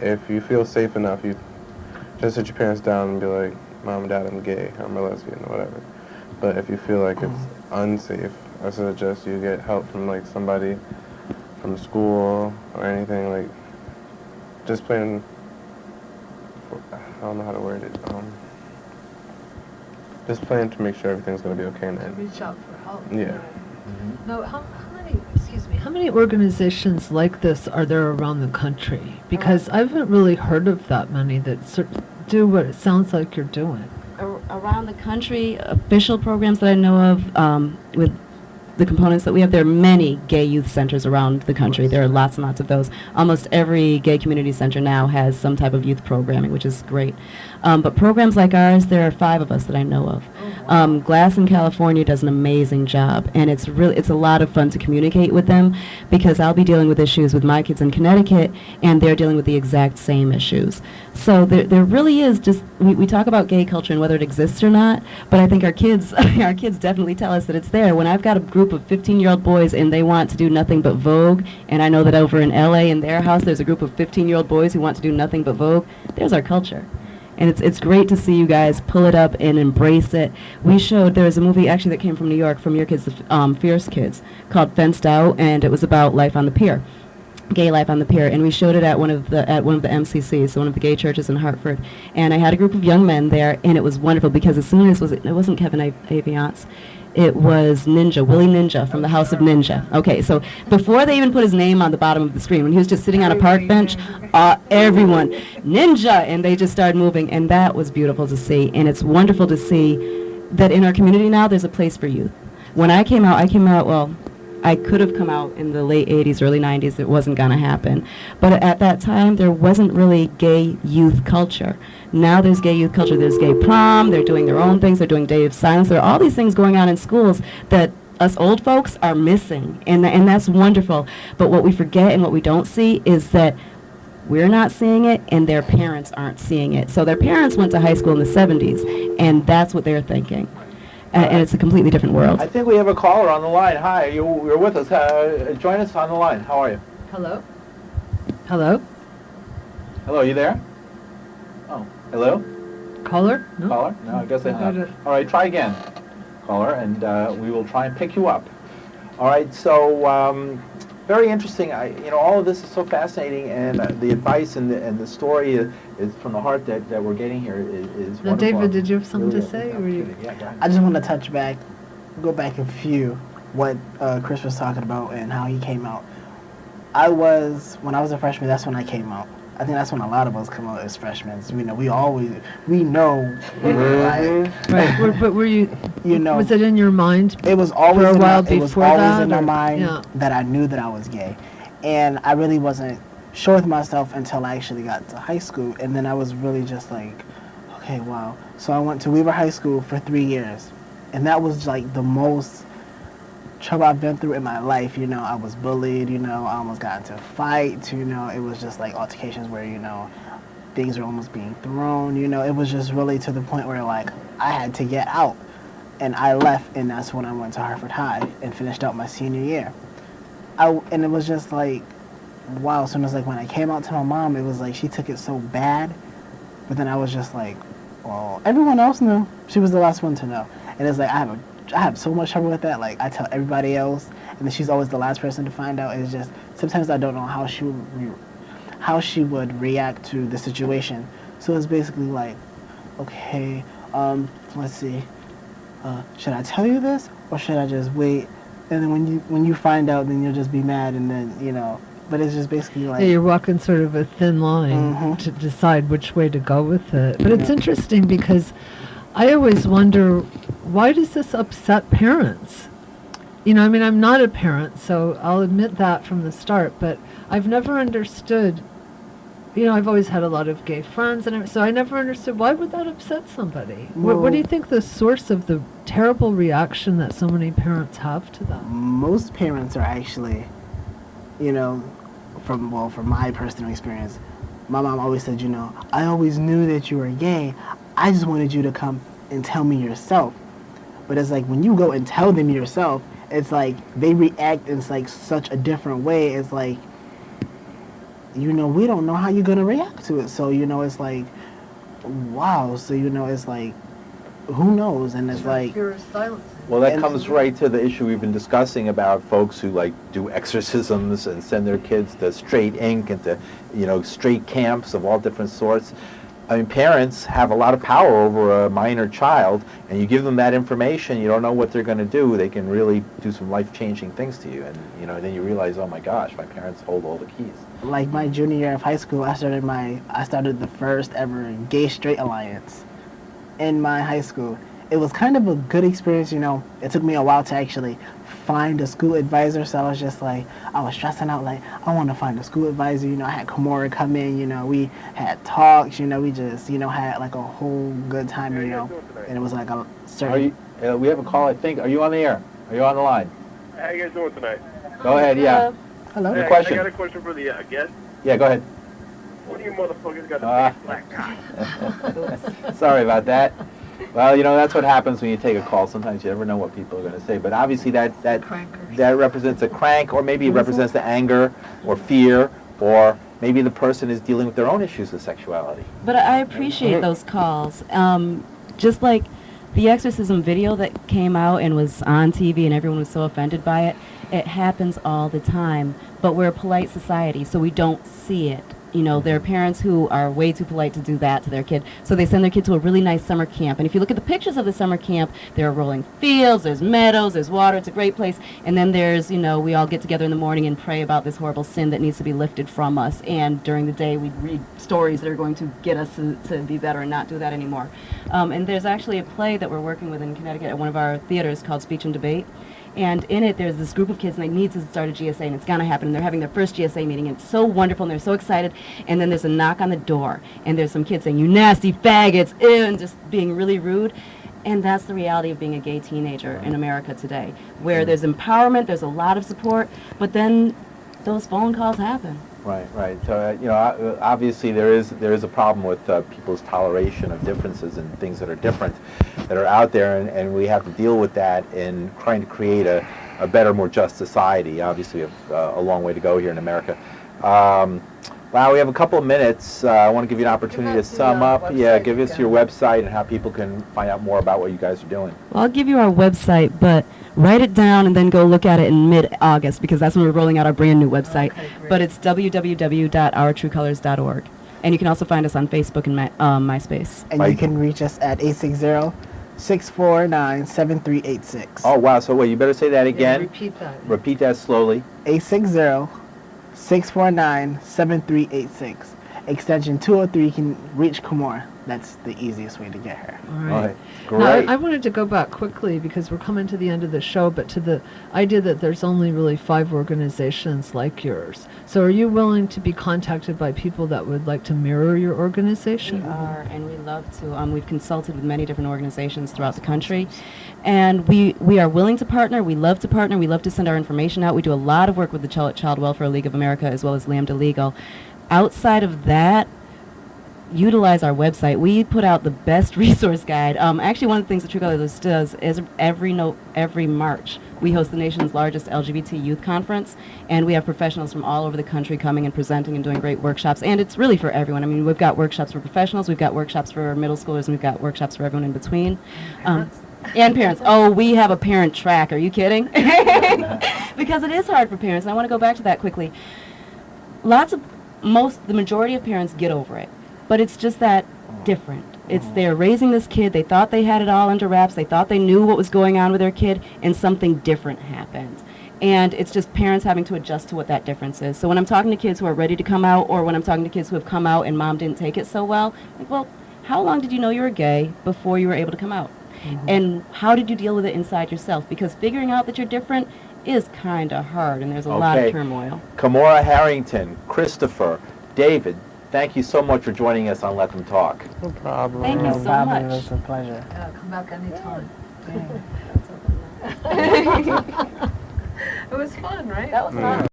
If you feel safe enough, you just sit your parents down and be like, Mom and Dad, I'm gay, I'm a lesbian, or whatever. But if you feel like it's unsafe, I suggest you get help from like somebody from school or anything, like just plan for, I don't know how to word it. Just plan to make sure everything's going to be okay. To reach out for help. Yeah. Now, how many organizations like this are there around the country? Because I haven't really heard of that many that do what it sounds like you're doing. Around the country, official programs that I know of, with the components that we have, there are many gay youth centers around the country. There are lots and lots of those. Almost every gay community center now has some type of youth programming, which is great. But programs like ours, there are 5 of us that I know of. Glass in California does an amazing job, and it's a lot of fun to communicate with them, because I'll be dealing with issues with my kids in Connecticut, and they're dealing with the exact same issues. So there really is just, we talk about gay culture and whether it exists or not, but I think our kids definitely tell us that it's there. When I've got a group of 15-year-old boys and they want to do nothing but Vogue, and I know that over in LA in their house there's a group of 15-year-old boys who want to do nothing but Vogue, there's our culture. And it's great to see you guys pull it up and embrace it. There was a movie actually that came from New York, from your kids, the Fierce Kids, called Fenced Out, and it was about life on the pier, gay life on the pier, and we showed it at one of the MCCs, so one of the gay churches in Hartford. And I had a group of young men there, and it was wonderful, because as soon as it wasn't Kevin Aviance, it was Willie Ninja from the House of Ninja. Okay, so before they even put his name on the bottom of the screen, when he was just sitting on a park bench, everyone, Ninja, and they just started moving, and that was beautiful to see. And it's wonderful to see that in our community now there's a place for youth. When I came out, well, I could have come out in the late 80s, early 90s. It wasn't going to happen. But at that time, there wasn't really gay youth culture. Now there's gay youth culture. There's gay prom. They're doing their own things. They're doing Day of Silence. There are all these things going on in schools that us old folks are missing. And that's wonderful. But what we forget and what we don't see is that we're not seeing it and their parents aren't seeing it. So their parents went to high school in the 70s, and that's what they're thinking. And it's a completely different world. I think we have a caller on the line. Hi, you're with us. Join us on the line. How are you? Hello? Hello? Hello, are you there? Oh, hello? Caller? No? Caller? No, I guess they hung up. All right, try again, caller, and we will try and pick you up. All right, so very interesting. All of this is so fascinating, and the advice and the story is from the heart that we're getting here is now, wonderful. David, did you have something really to say? Yeah, go ahead. I just want to go back a few, what Chris was talking about and how he came out. When I was a freshman, that's when I came out. I think that's when a lot of us come out as freshmen. We know, right. But were you, was it in your mind? It was always for a while it was always in my or, mind that I knew that I was gay. And I really wasn't sure with myself until I actually got to high school. And then I was really just like, okay, wow. So I went to Weaver High School for 3 years. And that was like the most trouble I've been through in my life. I was bullied, I almost got into a fight, it was just like altercations where, things were almost being thrown, it was just really to the point where like I had to get out. And I left, and that's when I went to Hartford High and finished out my senior year. And it was just like, wow, so it was like when I came out to my mom, it was like she took it so bad, but then I was just like, well, everyone else knew. She was the last one to know. And it's like I have so much trouble with that. Like I tell everybody else, and then she's always the last person to find out. It's just sometimes I don't know how she would react to the situation. So it's basically like, okay, let's see, should I tell you this or should I just wait? And then when you find out, then you'll just be mad, and then But it's just basically like... Yeah, you're walking sort of a thin line to decide which way to go with it. But it's interesting because I always wonder, why does this upset parents? I'm not a parent, so I'll admit that from the start, but I've never understood, I've always had a lot of gay friends, and so I never understood, why would that upset somebody? What do you think the source of the terrible reaction that so many parents have to that? Most parents are actually, from my personal experience, my mom always said, I always knew that you were gay. I just wanted you to come and tell me yourself. But it's like when you go and tell them yourself, it's like they react in like such a different way. It's like you know, we don't know how you're going to react to it. So, you know, it's like, wow. So, you know, it's like, who knows? And it's like, Fear of silencing. Well, that And- comes right to the issue we've been discussing about folks who like do exorcisms and send their kids to straight ink and to, you know, straight camps of all different sorts. I mean, parents have a lot of power over a minor child, and you give them that information, you don't know what they're going to do. They can really do some life-changing things to you, and you know, then you realize, oh my gosh, my parents hold all the keys. like my junior year of high school, I started the first ever gay straight alliance in my high school. It was kind of a good experience, you know. It took me a while to actually find a school advisor, so I was just like, I was stressing out, like, I want to find a school advisor. You know, I had Kamora come in, you know, we had talks, you know, we just, you know, had like a whole good time, you know, and it was like a Are certain. you, we have a call, I think. Are you on the air? Are you on the line? How you guys doing tonight? Go ahead, yeah. Hello? Your Hey, question. I got a question for the guest. Yeah, go ahead. What do you motherfuckers got to Ah. say black cock? Sorry about that. Well, you know, that's what happens when you take a call. Sometimes you never know what people are going to say. But obviously that represents a crank, or maybe it represents the anger or fear, or maybe the person is dealing with their own issues of sexuality. But I appreciate those calls. Just like the exorcism video that came out and was on TV and everyone was so offended by it, it happens all the time. But we're a polite society, so we don't see it. You know, there are parents who are way too polite to do that to their kid, so they send their kid to a really nice summer camp. And if you look at the pictures of the summer camp, there are rolling fields, there's meadows, there's water, it's a great place. And then there's, you know, we all get together in the morning and pray about this horrible sin that needs to be lifted from us. And during the day, we read stories that are going to get us to be better and not do that anymore. And there's actually a play that we're working with in Connecticut at one of our theaters called Speech and Debate. And in it, there's this group of kids, and they need to start a GSA, and it's going to happen. And they're having their first GSA meeting, and it's so wonderful, and they're so excited. And then there's a knock on the door, and there's some kids saying, "You nasty faggots," ew, and just being really rude. And that's the reality of being a gay teenager in America today, where there's empowerment, there's a lot of support, but then those phone calls happen. Right, right. So, you know, obviously there is a problem with people's toleration of differences and things that are different that are out there, and we have to deal with that in trying to create a better, more just society. Obviously, we have a long way to go here in America. Wow, we have a couple of minutes. I want to give you an opportunity to sum up. Yeah, give us your website and how people can find out more about what you guys are doing. Well, I'll give you our website, but write it down and then go look at it in mid-August, because that's when we're rolling out our brand new website. But it's www.ourtruecolors.org. And you can also find us on Facebook and MySpace. And you can reach us at 860-649-7386. Oh, wow. So, wait, you better say that again. Repeat that. Repeat that slowly. 860-649-7386. Extension 203 can reach Kamora. That's the easiest way to get her. All All right. right. Now, Great. I wanted to go back quickly because we're coming to the end of the show, but to the idea that there's only really 5 organizations like yours. So are you willing to be contacted by people that would like to mirror your organization? We are, and we love to. We've consulted with many different organizations throughout the country, and we are willing to partner. We love to partner. We love to send our information out. We do a lot of work with the Child Welfare League of America as well as Lambda Legal. Outside of that, utilize our website. We put out the best resource guide. Actually, one of the things that True Colors does is every March we host the nation's largest LGBT youth conference, and we have professionals from all over the country coming and presenting and doing great workshops. And it's really for everyone. I mean, we've got workshops for professionals, we've got workshops for middle schoolers, and we've got workshops for everyone in between. And parents. Oh, we have a parent track. Are you kidding? Because it is hard for parents, and I want to go back to that quickly. The majority of parents get over it. But it's just that different. It's they're raising this kid, they thought they had it all under wraps, they thought they knew what was going on with their kid, and something different happened. And it's just parents having to adjust to what that difference is. So when I'm talking to kids who are ready to come out, or when I'm talking to kids who have come out and mom didn't take it so well, like, well, how long did you know you were gay before you were able to come out? And how did you deal with it inside yourself? Because figuring out that you're different is kind of hard, and there's a lot of turmoil. Kamora Herrington, Christopher, David, thank you so much for joining us on Let Them Talk. No problem. Thank you No so problem. much. It was a pleasure. Yeah, come back anytime. Yeah. It was fun, right? That was fun.